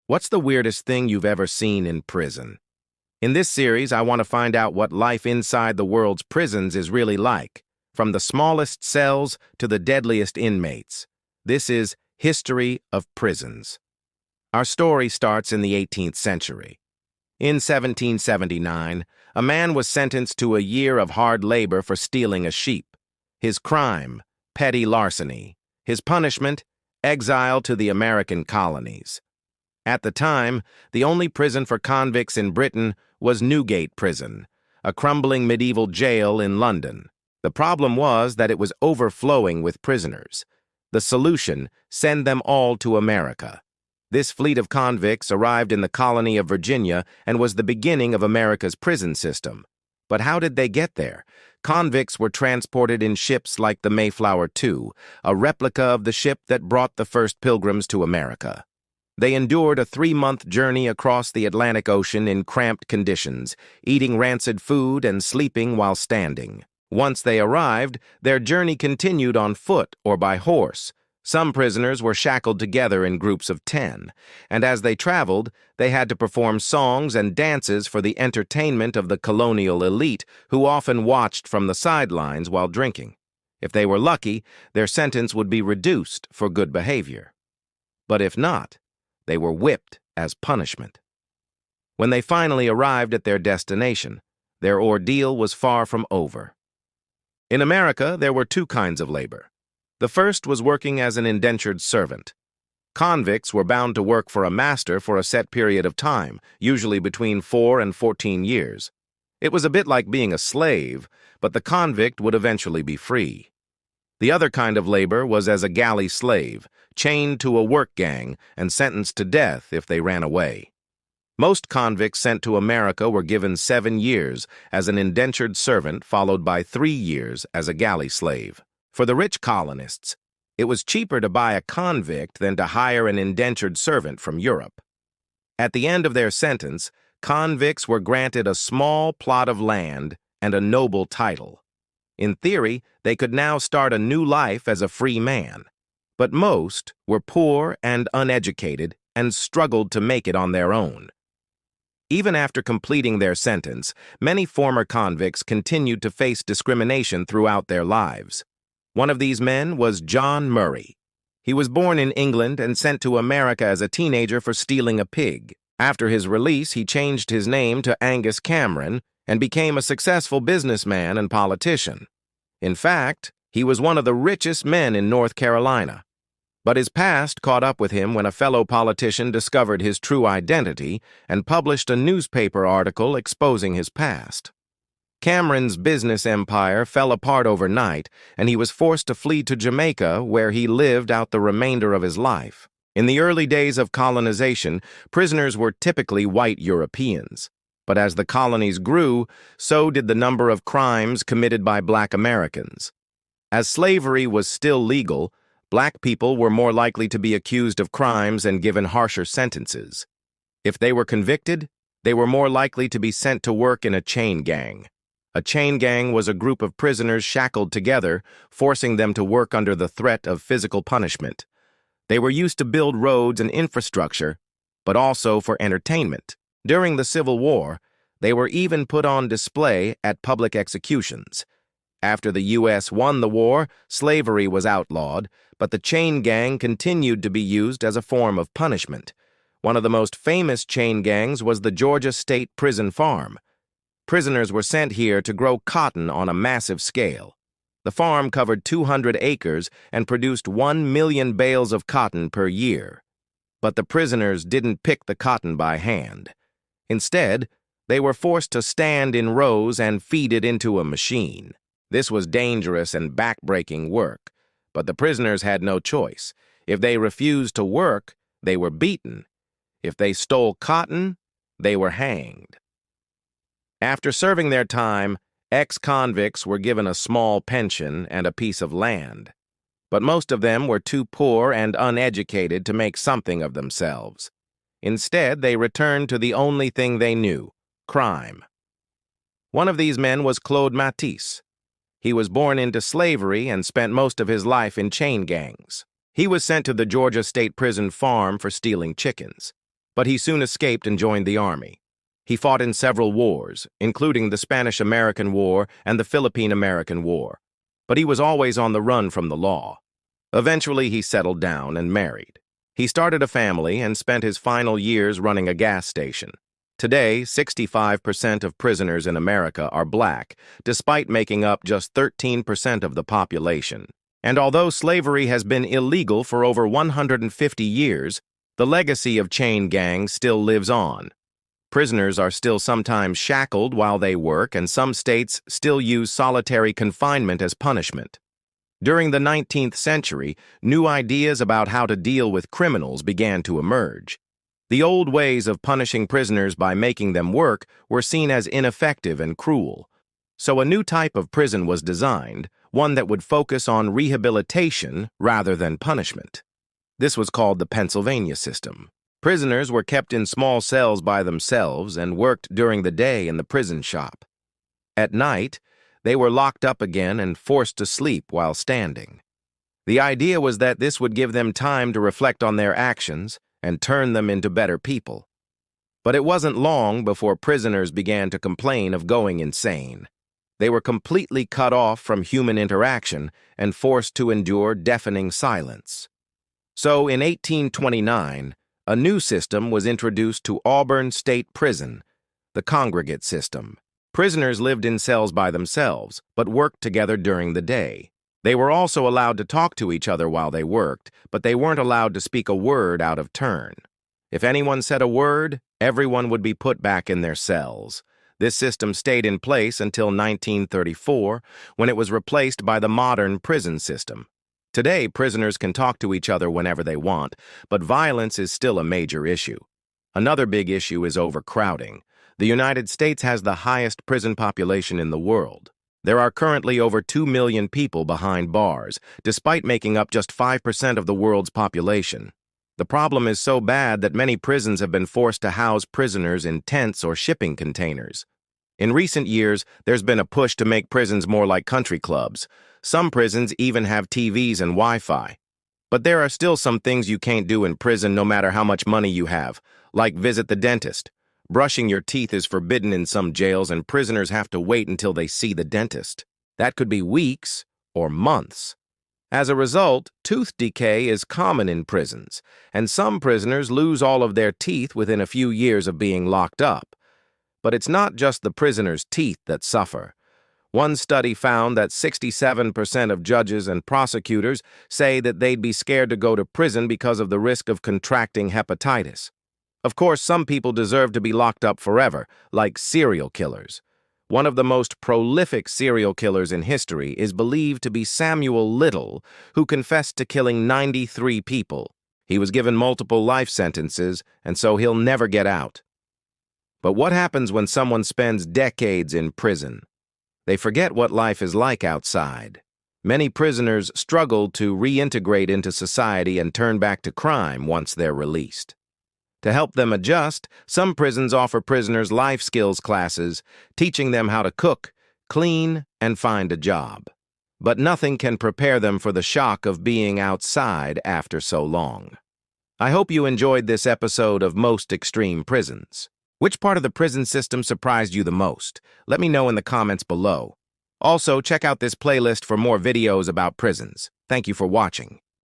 What's the weirdest thing you've ever seen in prison? In this series, I want to find out what life inside the world's prisons is really like, from the smallest cells to the deadliest inmates. This is History of Prisons. Our story starts in the 18th century. In 1779, a man was sentenced to a year of hard labor for stealing a sheep. His crime, petty larceny. His punishment, exile to the American colonies. At the time, the only prison for convicts in Britain was Newgate Prison, a crumbling medieval jail in London. The problem was that it was overflowing with prisoners. The solution: send them all to America. This fleet of convicts arrived in the colony of Virginia and was the beginning of America's prison system. But how did they get there? Convicts were transported in ships like the Mayflower II, a replica of the ship that brought the first pilgrims to America. They endured a 3-month journey across the Atlantic Ocean in cramped conditions, eating rancid food and sleeping while standing. Once they arrived, their journey continued on foot or by horse. Some prisoners were shackled together in groups of 10, and as they traveled, they had to perform songs and dances for the entertainment of the colonial elite, who often watched from the sidelines while drinking. If they were lucky, their sentence would be reduced for good behavior. But if not, they were whipped as punishment. When they finally arrived at their destination, their ordeal was far from over. In America, there were 2 kinds of labor. The first was working as an indentured servant. Convicts were bound to work for a master for a set period of time, usually between 4 and 14 years. It was a bit like being a slave, but the convict would eventually be free. The other kind of labor was as a galley slave, chained to a work gang and sentenced to death if they ran away. Most convicts sent to America were given 7 years as an indentured servant, followed by 3 years as a galley slave. For the rich colonists, it was cheaper to buy a convict than to hire an indentured servant from Europe. At the end of their sentence, convicts were granted a small plot of land and a noble title. In theory, they could now start a new life as a free man. But most were poor and uneducated and struggled to make it on their own. Even after completing their sentence, many former convicts continued to face discrimination throughout their lives. One of these men was John Murray. He was born in England and sent to America as a teenager for stealing a pig. After his release, he changed his name to Angus Cameron and became a successful businessman and politician. In fact, he was one of the richest men in North Carolina. But his past caught up with him when a fellow politician discovered his true identity and published a newspaper article exposing his past. Cameron's business empire fell apart overnight, and he was forced to flee to Jamaica, where he lived out the remainder of his life. In the early days of colonization, prisoners were typically white Europeans. But as the colonies grew, so did the number of crimes committed by Black Americans. As slavery was still legal, Black people were more likely to be accused of crimes and given harsher sentences. If they were convicted, they were more likely to be sent to work in a chain gang. A chain gang was a group of prisoners shackled together, forcing them to work under the threat of physical punishment. They were used to build roads and infrastructure, but also for entertainment. During the Civil War, they were even put on display at public executions. After the U.S. won the war, slavery was outlawed, but the chain gang continued to be used as a form of punishment. One of the most famous chain gangs was the Georgia State Prison Farm. Prisoners were sent here to grow cotton on a massive scale. The farm covered 200 acres and produced 1 million bales of cotton per year. But the prisoners didn't pick the cotton by hand. Instead, they were forced to stand in rows and feed it into a machine. This was dangerous and backbreaking work, but the prisoners had no choice. If they refused to work, they were beaten. If they stole cotton, they were hanged. After serving their time, ex-convicts were given a small pension and a piece of land. But most of them were too poor and uneducated to make something of themselves. Instead, they returned to the only thing they knew: crime. One of these men was Claude Matisse. He was born into slavery and spent most of his life in chain gangs. He was sent to the Georgia State Prison Farm for stealing chickens. but he soon escaped and joined the army. He fought in several wars, including the Spanish-American War and the Philippine-American War, but he was always on the run from the law. Eventually, he settled down and married. He started a family and spent his final years running a gas station. Today, 65% of prisoners in America are black, despite making up just 13% of the population. And although slavery has been illegal for over 150 years, the legacy of chain gangs still lives on. Prisoners are still sometimes shackled while they work, and some states still use solitary confinement as punishment. During the 19th century, new ideas about how to deal with criminals began to emerge. The old ways of punishing prisoners by making them work were seen as ineffective and cruel. So a new type of prison was designed, one that would focus on rehabilitation rather than punishment. This was called the Pennsylvania system. Prisoners were kept in small cells by themselves and worked during the day in the prison shop. At night, they were locked up again and forced to sleep while standing. The idea was that this would give them time to reflect on their actions and turn them into better people. But it wasn't long before prisoners began to complain of going insane. They were completely cut off from human interaction and forced to endure deafening silence. So in 1829, a new system was introduced to Auburn State Prison, the congregate system. Prisoners lived in cells by themselves, but worked together during the day. They were also allowed to talk to each other while they worked, but they weren't allowed to speak a word out of turn. If anyone said a word, everyone would be put back in their cells. This system stayed in place until 1934, when it was replaced by the modern prison system. Today, prisoners can talk to each other whenever they want, but violence is still a major issue. Another big issue is overcrowding. The United States has the highest prison population in the world. There are currently over 2 million people behind bars, despite making up just 5% of the world's population. The problem is so bad that many prisons have been forced to house prisoners in tents or shipping containers. In recent years, there's been a push to make prisons more like country clubs. Some prisons even have TVs and Wi-Fi. But there are still some things you can't do in prison no matter how much money you have, like visit the dentist. Brushing your teeth is forbidden in some jails, and prisoners have to wait until they see the dentist. That could be weeks or months. As a result, tooth decay is common in prisons, and some prisoners lose all of their teeth within a few years of being locked up. But it's not just the prisoners' teeth that suffer. One study found that 67% of judges and prosecutors say that they'd be scared to go to prison because of the risk of contracting hepatitis. Of course, some people deserve to be locked up forever, like serial killers. One of the most prolific serial killers in history is believed to be Samuel Little, who confessed to killing 93 people. He was given multiple life sentences, and so he'll never get out. But what happens when someone spends decades in prison? They forget what life is like outside. Many prisoners struggle to reintegrate into society and turn back to crime once they're released. To help them adjust, some prisons offer prisoners life skills classes, teaching them how to cook, clean, and find a job. But nothing can prepare them for the shock of being outside after so long. I hope you enjoyed this episode of Most Extreme Prisons. Which part of the prison system surprised you the most? Let me know in the comments below. Also, check out this playlist for more videos about prisons. Thank you for watching.